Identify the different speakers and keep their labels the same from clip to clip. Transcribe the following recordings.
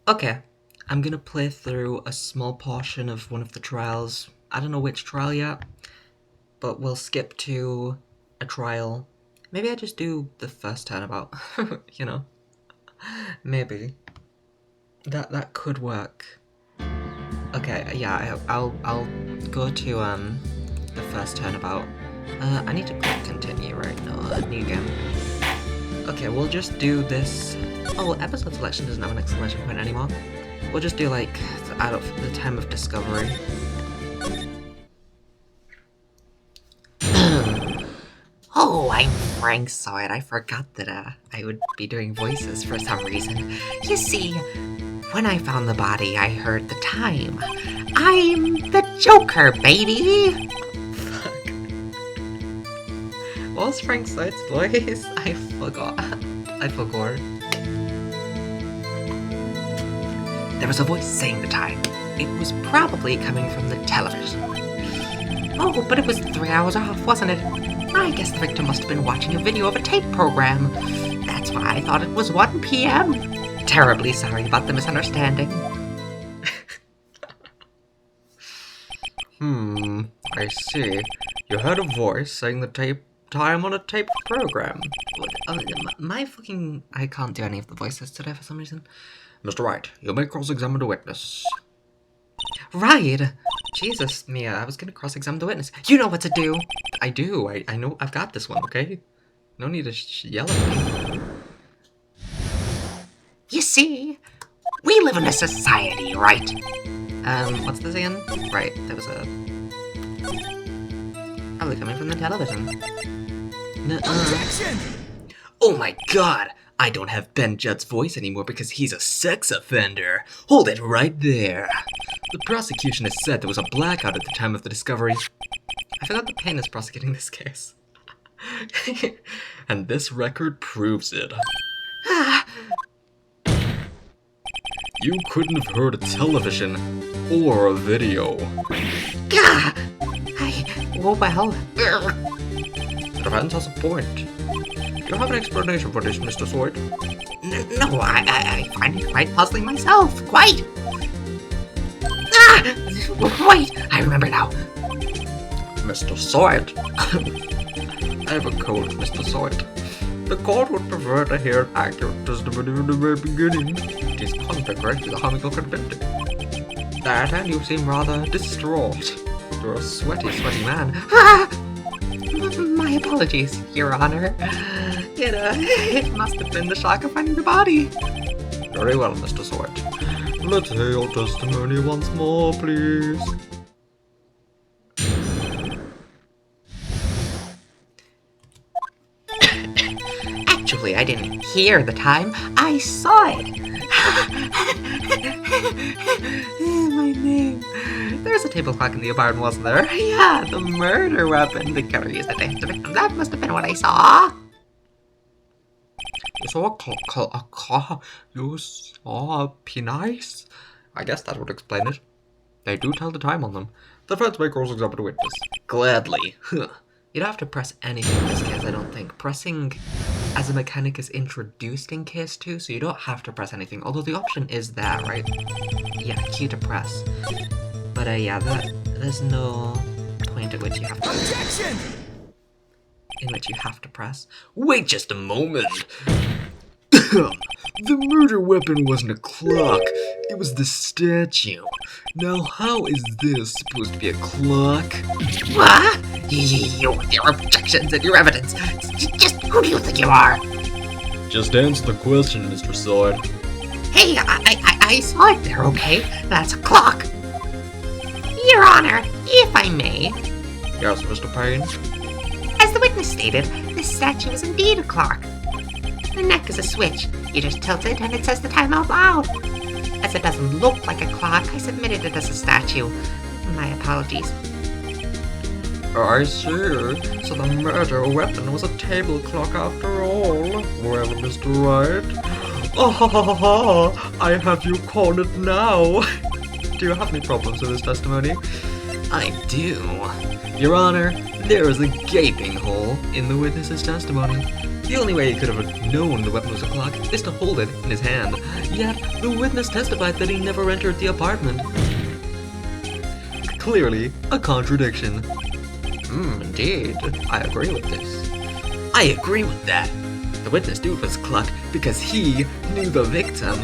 Speaker 1: Okay, I'm gonna play through a small portion of one of the trials. I don't know which trial yet, but we'll skip to a trial. Maybe I just do the first turnabout, you know? Maybe. That could work. Okay, yeah, I'll go to the first turnabout. I need to click continue right now. New game. Okay, we'll just do this. Oh, episode selection doesn't have an exclamation point anymore. We'll just do like out of the time of discovery. Oh, I'm Frank Sawyer. I forgot that I would be doing voices for some reason. You see, when I found the body, I heard the time. I'm the Joker, baby! Fuck. What was Frank Sawyer's voice? I forgot. I forgot. There was a voice saying the time. It was probably coming from the television. Oh, but it was 3 hours off, wasn't it? I guess the victim must have been watching a video of a tape program. That's why I thought it was 1 p.m. Terribly sorry about the misunderstanding. I see. You heard a voice saying the tape time on a tape program. My fucking... I can't do any of the voices today for some reason. Mr. Wright, you may cross-examine the witness. Right! Jesus, Mia, I was gonna cross-examine the witness. You know what to do! I do, I know, I've got this one, okay? No need to yell at me. You see, we live in a society, right? What's this again? Right, there was a... Probably coming from the television.
Speaker 2: Objection!
Speaker 1: Oh my god! I don't have Ben Judd's voice anymore because he's a sex offender. Hold it right there. The prosecution has said there was a blackout at the time of the discovery. I forgot the pain is prosecuting this case. And this record proves it. You couldn't have heard a television or a video. Gah! Oh well. The defense has a point. Do you have an explanation for this, Mr. Sword? No, I find it quite puzzling myself. Quite! Ah! Wait, I remember now. Mr. Sword. I have a cold, Mr. Sword. The court would prefer to hear accurate testimony from the very beginning. It is contrary to the Hamical Convention. That, and you seem rather distraught. You're a sweaty man. Ah! My apologies, Your Honor. It must have been the shock of finding the body. Very well, Mr. Sword. Let's hear your testimony once more, please. Actually, I didn't hear the time. I saw it. My name. There's a table clock in the apartment, wasn't there? Yeah, the murder weapon. The killer used it to hit the victim. That must have been what I saw. You saw a clock? You saw a penis? I guess that would explain it. They do tell the time on them. The defense may cross-examine a witness. Gladly. You don't have to press anything in this case, I don't think. Pressing as a mechanic is introduced in case 2, so you don't have to press anything. Although the option is there, right? Yeah, Q to press. But yeah, there's no point at which you have to...
Speaker 2: Objection!
Speaker 1: In which you have to press. Wait just a moment! The murder weapon wasn't a clock, it was the statue. Now how is this supposed to be a clock? What? You with your objections and your evidence. Just who do you think you are? Just answer the question, Mr. Sword. Hey, I saw it there, okay? That's a clock. Your Honor, if I may. Yes, Mr. Payne? As the witness stated, this statue is indeed a clock. The neck is a switch. You just tilt it and it says the time out loud. As it doesn't look like a clock, I submitted it as a statue. My apologies. I see. So the murder weapon was a table clock after all. Well, Mr. Wright. Oh, I have you cornered now. Do you have any problems with this testimony? I do. Your Honor, there is a gaping hole in the witness's testimony. The only way he could have known the weapon was a clock is to hold it in his hand. Yet, the witness testified that he never entered the apartment. Clearly, a contradiction. Indeed. I agree with this. I agree with that. The witness dude was Cluck because he knew the victim.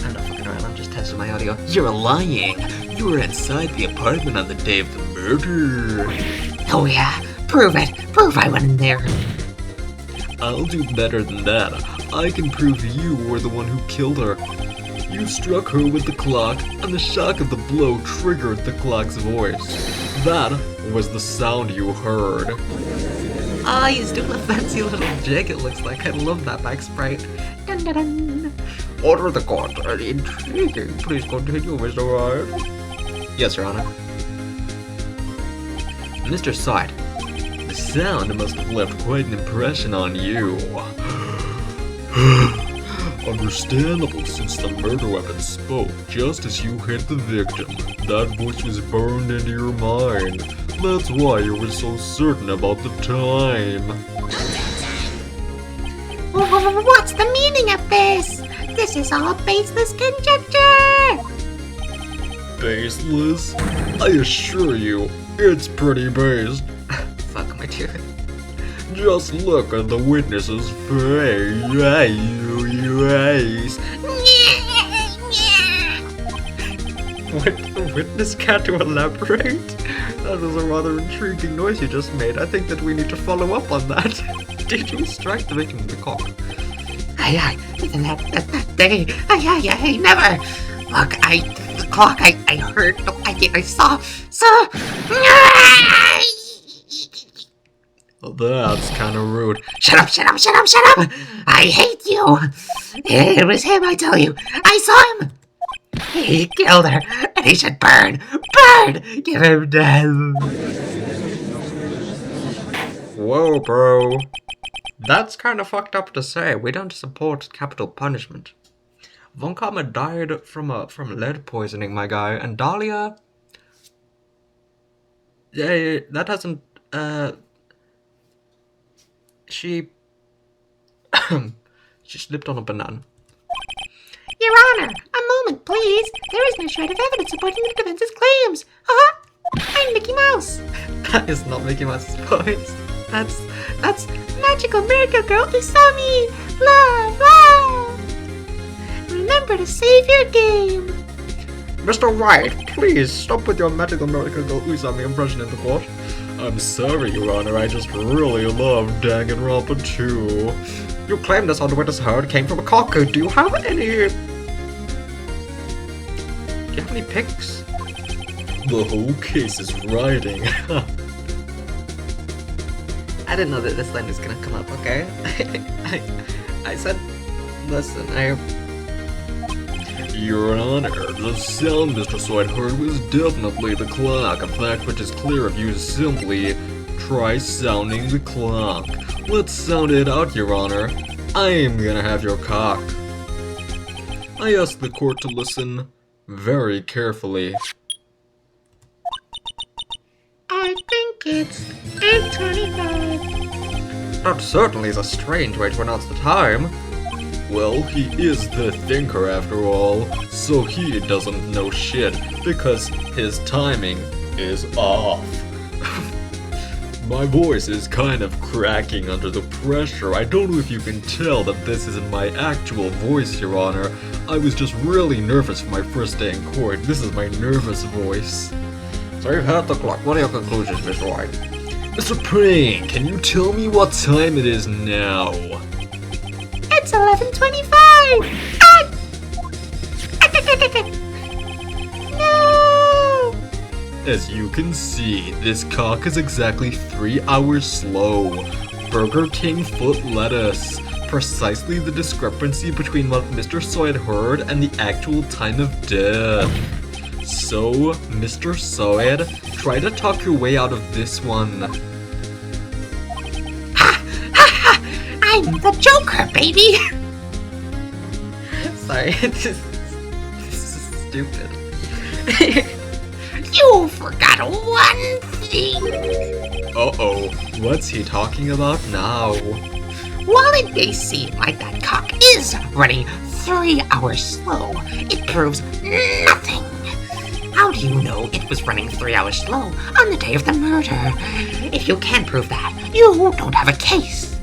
Speaker 1: I'm not fucking around, I'm just testing my audio. You're lying. You were inside the apartment on the day of the murder.
Speaker 2: Oh yeah, prove it. Prove I went in there.
Speaker 1: I'll do better than that. I can prove you were the one who killed her. You struck her with the clock, and the shock of the blow triggered the clock's voice. That was the sound you heard. Ah, he's doing a fancy little jig, it looks like. I love that back sprite. Dun, dun, dun. Order of the court. Intriguing. Please continue, Mr. Wyatt. Yes, Your Honor. Mr. Side, the sound must have left quite an impression on you. Understandable, since the murder weapon spoke just as you hit the victim. That voice was burned into your mind. That's why you were so certain about the time.
Speaker 2: What's the meaning of this? This is all baseless conjecture!
Speaker 1: Baseless? I assure you, it's pretty based. Fuck my tooth. Just look at the witness's face. What the witness can't to elaborate? That was a rather intriguing noise you just made. I think that we need to follow up on that. Did you strike the victim with the cock?
Speaker 2: Aye, never. Look, the clock, I heard, I saw.
Speaker 1: That's kind of rude.
Speaker 2: Shut up! I hate you! It was him, I tell you. I saw him! He killed her, and he should burn! Burn! Give him death!
Speaker 1: Whoa, bro. That's kind of fucked up to say. We don't support capital punishment. Von Karma died from lead poisoning, my guy, and Dahlia... Yeah, that hasn't, She slipped on a banana.
Speaker 2: Your Honor, a moment, please. There is no shred of evidence supporting the defense's claims. I'm Mickey Mouse.
Speaker 1: That is not Mickey Mouse's voice.
Speaker 2: That's Magical Miracle Girl Usami. Love. Remember to save your game.
Speaker 1: Mr. Wright, please stop with your Magical Miracle Girl Usami impression in the court. I'm sorry, Your Honor, I just really love Danganronpa 2. You claim this on the witness heard came from a cock. Do you have any pics? The whole case is riding. I didn't know that this line was gonna come up, okay? I said, listen, Your Honor, the sound Mr. Sweat heard was definitely the clock, a fact which is clear if you simply try sounding the clock. Let's sound it out, Your Honor. I'm gonna have your cock. I ask the court to listen very carefully.
Speaker 2: I think it's 8:25.
Speaker 1: That certainly is a strange way to announce the time. Well, he is the thinker after all, so he doesn't know shit because his timing is off. My voice is kind of cracking under the pressure. I don't know if you can tell that this isn't my actual voice, Your Honor. I was just really nervous for my first day in court. This is my nervous voice. So you've heard the clock. What are your conclusions, Mr. White? Mr. Prane, can you tell me what time it is now?
Speaker 2: It's 11:25! No!
Speaker 1: As you can see, this cock is exactly 3 hours slow. Burger King foot lettuce. Precisely the discrepancy between what Mr. Soyd heard and the actual time of death. So, Mr. Soyd, try to talk your way out of this one.
Speaker 2: I'm the Joker, baby!
Speaker 1: Sorry, this is stupid.
Speaker 2: You forgot one thing!
Speaker 1: Uh-oh, what's he talking about now?
Speaker 2: While it may seem like that clock is running 3 hours slow, it proves nothing. How do you know it was running 3 hours slow on the day of the murder? If you can't prove that, you don't have a case.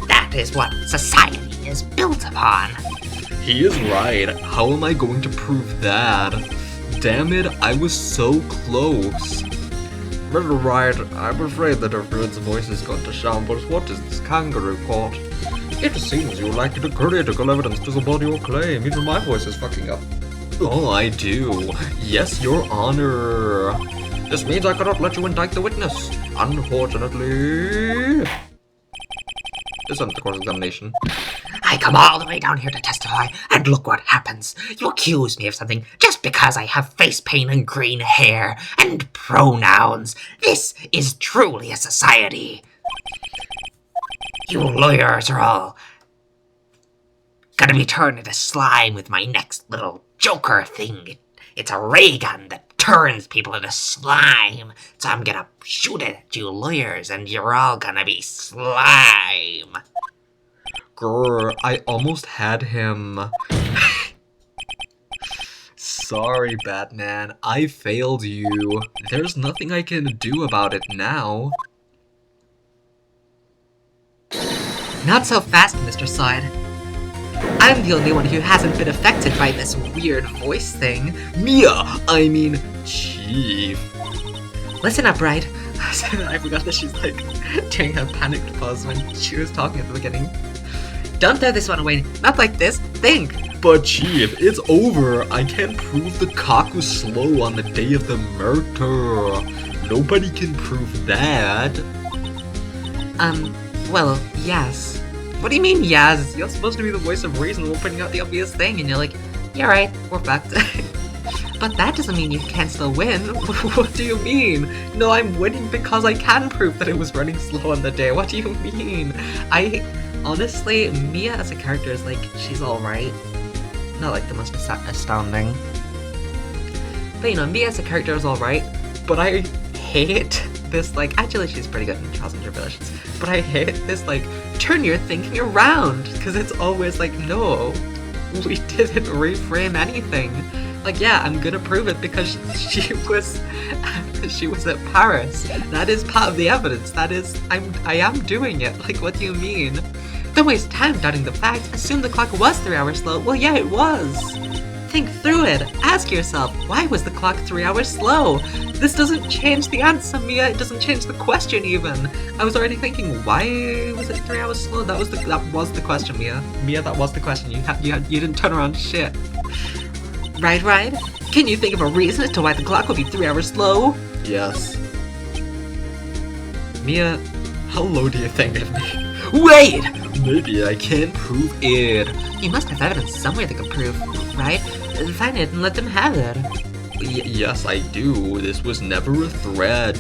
Speaker 2: That is what society is built upon.
Speaker 1: He is right. How am I going to prove that? Damn it, I was so close. Mr. Wright, I'm afraid that our bird's voice has gone to shambles. What is this kangaroo court? It seems you lack the critical evidence to support your claim. Even my voice is fucking up. Oh, I do. Yes, Your Honor. This means I cannot let you indict the witness. Unfortunately. This isn't the course examination.
Speaker 2: I come all the way down here to testify, and look what happens. You accuse me of something just because I have face paint and green hair and pronouns. This is truly a society. You lawyers are all gonna be turned into slime with my next little Joker thing. It's a ray gun that turns people into slime. So I'm gonna shoot it at you lawyers, and you're all gonna be slime.
Speaker 1: Grr, I almost had him. Sorry, Batman. I failed you. There's nothing I can do about it now.
Speaker 2: Not so fast, Mr. Side. I'm the only one who hasn't been affected by this weird voice thing.
Speaker 1: Mia! I mean, Chief.
Speaker 2: Listen up, Wright. I forgot that she's like doing a panicked pause when she was talking at the beginning. Don't throw this one away. Not like this. Think.
Speaker 1: But Chief, it's over. I can't prove the cock was slow on the day of the murder. Nobody can prove that.
Speaker 2: Well, yes. What do you mean, yes? You're supposed to be the voice of reason while pointing out the obvious thing, and you're like, yeah, right, we're fucked. But that doesn't mean you can still win. What do you mean? No, I'm winning because I can prove that it was running slow on the day. What do you mean? Honestly, Mia as a character is like, she's alright. Not like the most astounding. But you know, Mia as a character is alright, but I hate this, like, actually she's pretty good in Trials and Tribulations, but I hate this, like, turn your thinking around, because it's always like, no, we didn't reframe anything. Like, yeah, I'm gonna prove it because she was at Paris. That is part of the evidence. That is, I am doing it. Like, what do you mean? Don't waste time doubting the facts. Assume the clock was 3 hours slow. Well, yeah, it was. Think through it. Ask yourself, why was the clock 3 hours slow? This doesn't change the answer, Mia. It doesn't change the question even. I was already thinking, why was it 3 hours slow? That was the question, Mia. Mia, that was the question. You didn't turn around shit. Right? Can you think of a reason as to why the clock would be 3 hours slow?
Speaker 1: Yes. Mia, how low do you think of me?
Speaker 2: Wait!
Speaker 1: Maybe I can't prove it.
Speaker 2: You must have evidence somewhere that can prove, right? Find it and let them have it.
Speaker 1: Yes, I do. This was never a threat.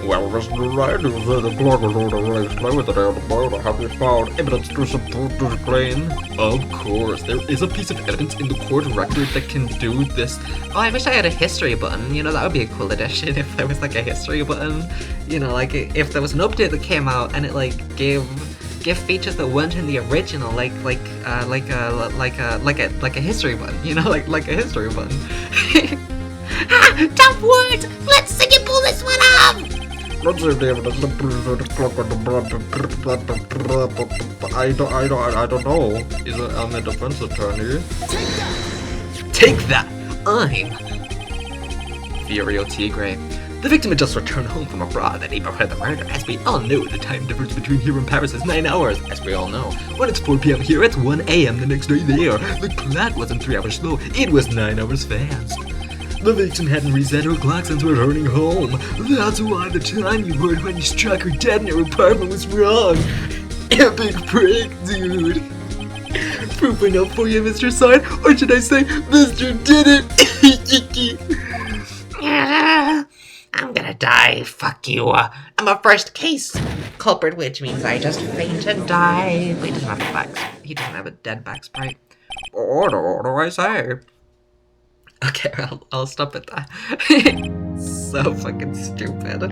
Speaker 1: Well, Mr. Wright, the clock was already slow the day of the murder. Have you found evidence to support this claim? Of course, there is a piece of evidence in the court record that can do this.
Speaker 2: Oh, I wish I had a history button. You know, that would be a cool addition if there was like a history button. You know, like if there was an update that came out and it like gave features that weren't in the original, like a history button. You know, like a history button. Tough words. Let's sing and pull this one up.
Speaker 1: Let's see the evidence that proves that the clock on the I don't know. I'm a defense attorney. Take that! I'm Furio Tigre. The victim had just returned home from abroad the neighborhood of the murder. As we all know, the time difference between here and Paris is 9 hours. As we all know, when it's 4 p.m. here, it's 1 a.m. the next day there. The clock wasn't 3 hours slow, it was 9 hours fast. The victim hadn't reset her clock since returning home. That's why the time you heard when you struck her dead in her apartment was wrong. Epic prank, dude. Proof enough for you, Mr. Side, or should I say, Mr. Did It?
Speaker 2: I'm gonna die. Fuck you. I'm a first case culprit, which means I just faint and die. Wait, he doesn't have a back. He doesn't have a dead back sprite.
Speaker 1: What do I say?
Speaker 2: Okay, I'll stop at that. So fucking stupid.